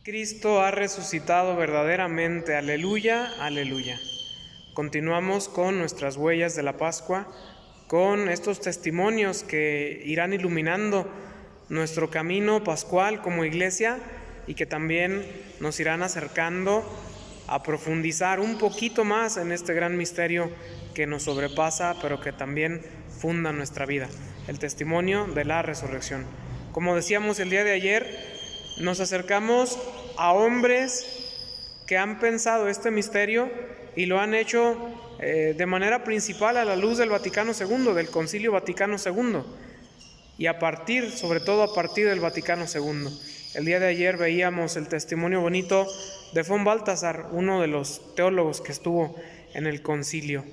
Cristo ha resucitado verdaderamente, aleluya, aleluya. Continuamos con nuestras huellas de la Pascua, con estos testimonios que irán iluminando nuestro camino pascual como iglesia y que también nos irán acercando a profundizar un poquito más en este gran misterio que nos sobrepasa, pero que también funda nuestra vida, el testimonio de la resurrección. Como decíamos el día de ayer, nos acercamos a hombres que han pensado este misterio y lo han hecho de manera principal a la luz del Vaticano II, del Concilio Vaticano II, y sobre todo a partir del Vaticano II. El día de ayer veíamos el testimonio bonito de von Balthasar, uno de los teólogos que estuvo en el concilio.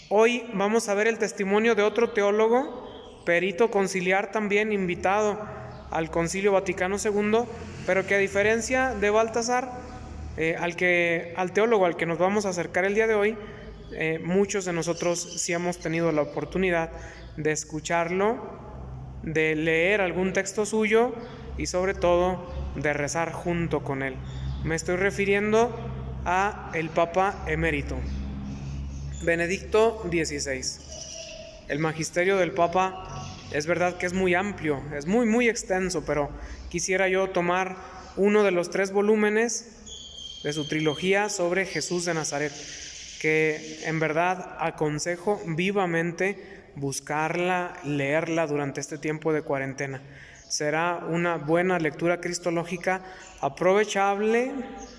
Hoy vamos a ver el testimonio de otro teólogo, perito conciliar también, invitado al Concilio Vaticano II, pero que a diferencia de Balthasar, al teólogo al que nos vamos a acercar el día de hoy, muchos de nosotros sí hemos tenido la oportunidad de escucharlo, de leer algún texto suyo y sobre todo de rezar junto con él. Me estoy refiriendo a el Papa Emérito, Benedicto XVI. El magisterio del Papa es verdad que es muy amplio, es muy extenso, pero quisiera yo tomar uno de los 3 volúmenes de su trilogía sobre Jesús de Nazaret, que en verdad aconsejo vivamente buscarla, leerla durante este tiempo de cuarentena. Será una buena lectura cristológica, aprovechable,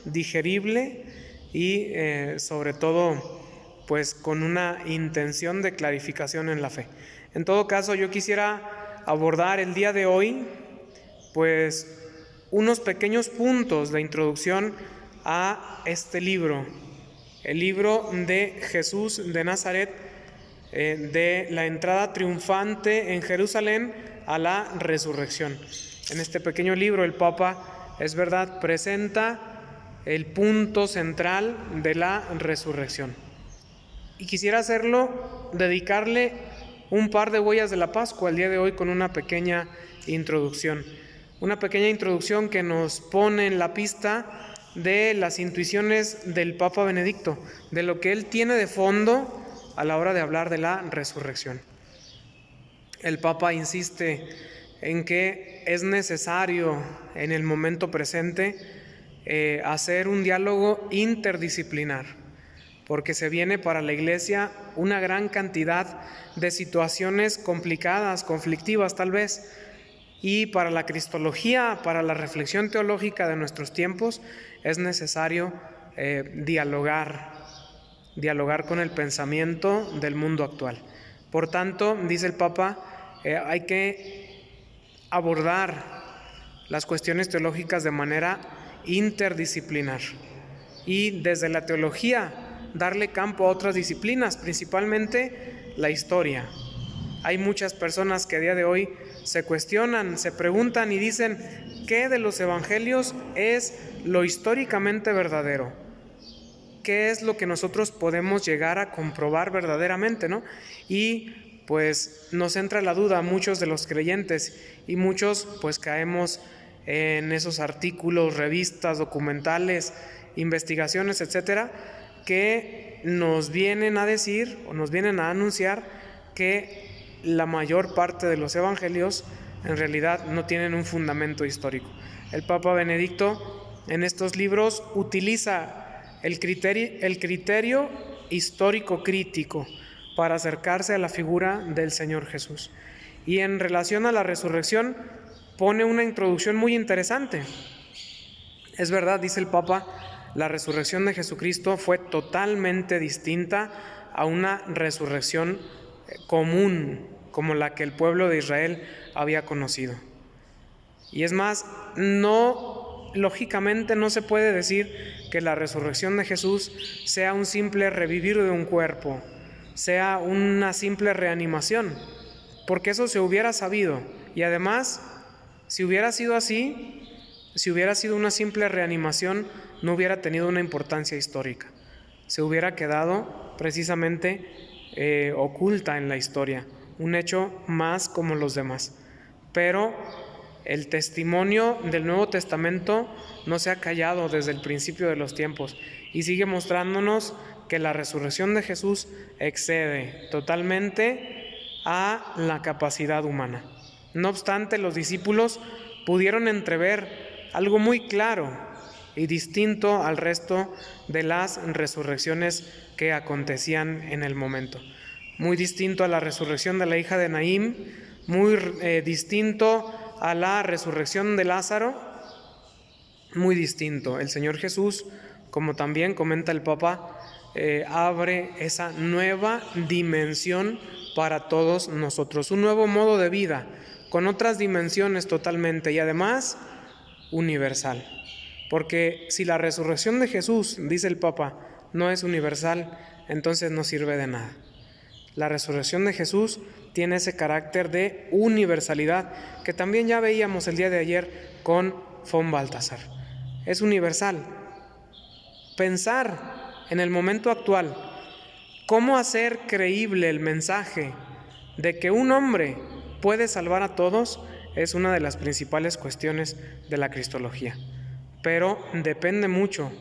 digerible y sobre todo pues con una intención de clarificación en la fe. En todo caso, yo quisiera abordar el día de hoy pues unos pequeños puntos de introducción a este libro, el libro de Jesús de Nazaret, de la entrada triunfante en Jerusalén a la resurrección. En este pequeño libro el Papa, es verdad, presenta el punto central de la resurrección. Y quisiera dedicarle un par de huellas de la Pascua el día de hoy con una pequeña introducción. Una pequeña introducción que nos pone en la pista de las intuiciones del Papa Benedicto, de lo que él tiene de fondo a la hora de hablar de la resurrección. El Papa insiste en que es necesario en el momento presente hacer un diálogo interdisciplinar, porque se viene para la Iglesia una gran cantidad de situaciones complicadas, conflictivas tal vez, y para la cristología, para la reflexión teológica de nuestros tiempos, es necesario dialogar con el pensamiento del mundo actual. Por tanto, dice el Papa, hay que abordar las cuestiones teológicas de manera interdisciplinar y desde la teología darle campo a otras disciplinas, principalmente la historia. Hay muchas personas que a día de hoy se cuestionan, se preguntan y dicen, ¿qué de los evangelios es lo históricamente verdadero? ¿Qué es lo que nosotros podemos llegar a comprobar verdaderamente, ¿no? Y pues nos entra la duda a muchos de los creyentes y muchos pues caemos en esos artículos, revistas, documentales, investigaciones, etcétera, que nos vienen a decir o nos vienen a anunciar que la mayor parte de los evangelios en realidad no tienen un fundamento histórico. El Papa Benedicto en estos libros utiliza el criterio histórico crítico para acercarse a la figura del Señor Jesús. Y en relación a la resurrección pone una introducción muy interesante. Es verdad, dice el Papa, la resurrección de Jesucristo fue totalmente distinta a una resurrección común como la que el pueblo de Israel había conocido. Y es más, lógicamente no se puede decir que la resurrección de Jesús sea un simple revivir de un cuerpo, sea una simple reanimación, porque eso se hubiera sabido. Y además, si hubiera sido así, si hubiera sido una simple reanimación, no hubiera tenido una importancia histórica. Se hubiera quedado precisamente oculta en la historia, un hecho más como los demás. Pero El testimonio del Nuevo Testamento no se ha callado desde el principio de los tiempos y sigue mostrándonos que la resurrección de Jesús excede totalmente a la capacidad humana. No obstante, los discípulos pudieron entrever algo muy claro y distinto al resto de las resurrecciones que acontecían en el momento. Muy distinto a la resurrección de la hija de Naín, muy distinto a la resurrección de Lázaro, muy distinto. El Señor Jesús, como también comenta el Papa, abre esa nueva dimensión para todos nosotros, un nuevo modo de vida, con otras dimensiones totalmente y además universal. Porque si la resurrección de Jesús, dice el Papa, no es universal, entonces no sirve de nada. La resurrección de Jesús tiene ese carácter de universalidad que también ya veíamos el día de ayer con von Balthasar. Es universal. Pensar en el momento actual cómo hacer creíble el mensaje de que un hombre puede salvar a todos es una de las principales cuestiones de la cristología. Pero depende mucho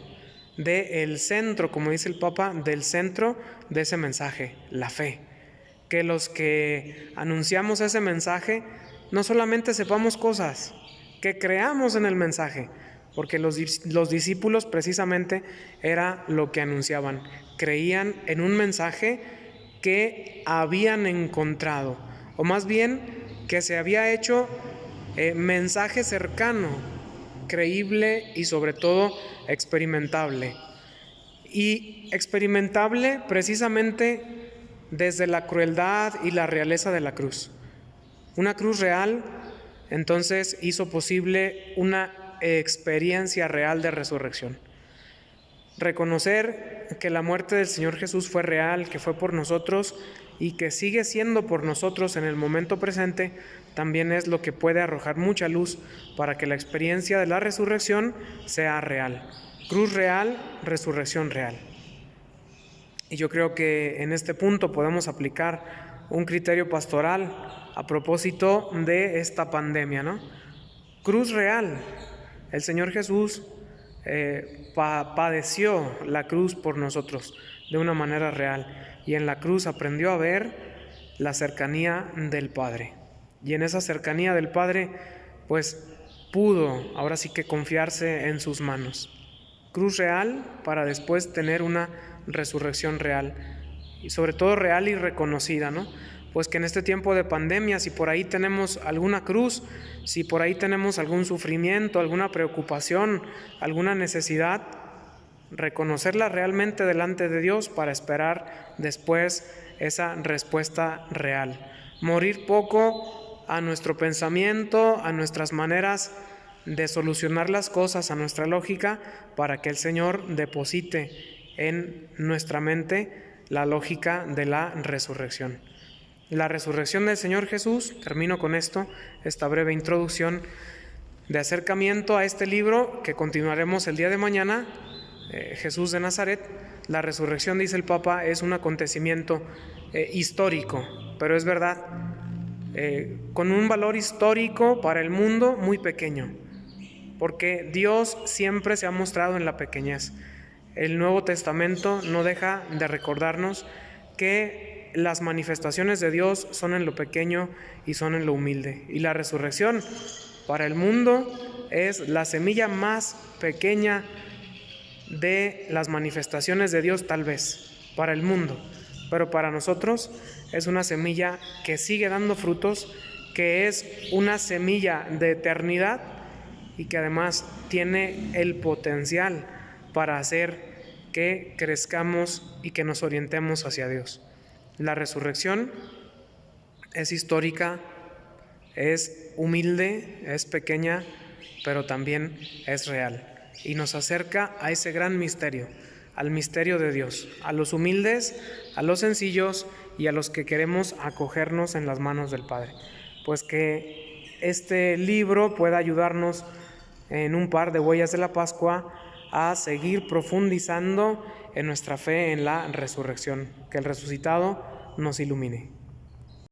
del centro, como dice el Papa, del centro de ese mensaje, la fe. Que los que anunciamos ese mensaje no solamente sepamos cosas, que creamos en el mensaje, porque los discípulos precisamente era lo que anunciaban, creían en un mensaje que habían encontrado, o más bien que se había hecho mensaje cercano, creíble y sobre todo experimentable. Y experimentable precisamente desde la crueldad y la realeza de la cruz. Una cruz real, entonces, hizo posible una experiencia real de resurrección. Reconocer que la muerte del Señor Jesús fue real, que fue por nosotros y que sigue siendo por nosotros en el momento presente, también es lo que puede arrojar mucha luz para que la experiencia de la resurrección sea real. Cruz real, resurrección real. Y yo creo que en este punto podemos aplicar un criterio pastoral a propósito de esta pandemia, ¿no? Cruz real. El Señor Jesús padeció la cruz por nosotros de una manera real y en la cruz aprendió a ver la cercanía del Padre. Y en esa cercanía del Padre, pues pudo ahora sí que confiarse en sus manos. Cruz real para después tener una resurrección real y sobre todo real y reconocida, ¿no? Pues que en este tiempo de pandemia, si por ahí tenemos alguna cruz, si por ahí tenemos algún sufrimiento, alguna preocupación, alguna necesidad, reconocerla realmente delante de Dios para esperar después esa respuesta real. Morir poco a nuestro pensamiento, a nuestras maneras de solucionar las cosas, a nuestra lógica, para que el Señor deposite en nuestra mente la lógica de la resurrección. La resurrección del Señor Jesús, termino con esto, esta breve introducción de acercamiento a este libro que continuaremos el día de mañana, Jesús de Nazaret. La resurrección, dice el Papa, es un acontecimiento histórico, pero es verdad, con un valor histórico para el mundo muy pequeño, porque Dios siempre se ha mostrado en la pequeñez. El Nuevo Testamento no deja de recordarnos que las manifestaciones de Dios son en lo pequeño y son en lo humilde. Y la resurrección para el mundo es la semilla más pequeña de las manifestaciones de Dios, tal vez, para el mundo. Pero para nosotros es una semilla que sigue dando frutos, que es una semilla de eternidad y que además tiene el potencial para hacer que crezcamos y que nos orientemos hacia Dios. La resurrección es histórica, es humilde, es pequeña, pero también es real y nos acerca a ese gran misterio, al misterio de Dios, a los humildes, a los sencillos y a los que queremos acogernos en las manos del Padre. Pues que este libro pueda ayudarnos en un par de huellas de la Pascua a seguir profundizando en nuestra fe en la resurrección. Que el resucitado nos ilumine.